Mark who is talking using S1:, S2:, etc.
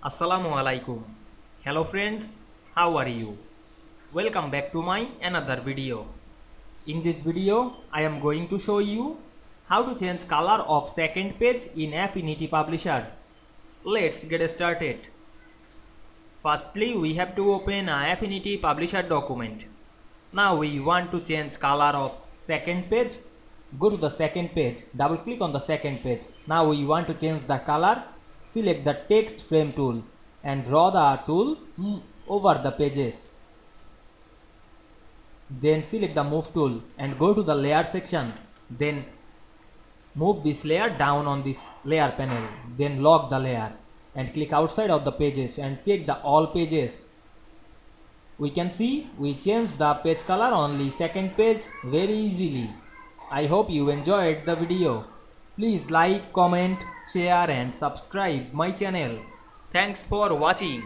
S1: Assalamu Walaikum. Hello friends, how are you? Welcome back to my another video. In this video, I am going to show you how to change color of second page in Affinity Publisher. Let's get started. Firstly, we have to open a Affinity Publisher document. Now we want to change color of second page. Go to the second page, double click on the second page. Now we want to change the color. Select the text frame tool and draw the tool over the pages. Then select the move tool and go to the layer section. Then move this layer down on this layer panel. Then lock the layer and click outside of the pages and check the all pages. We can see we changed the page color only second page very easily. I hope you enjoyed the video. Please like, comment, share and subscribe my channel. Thanks for watching.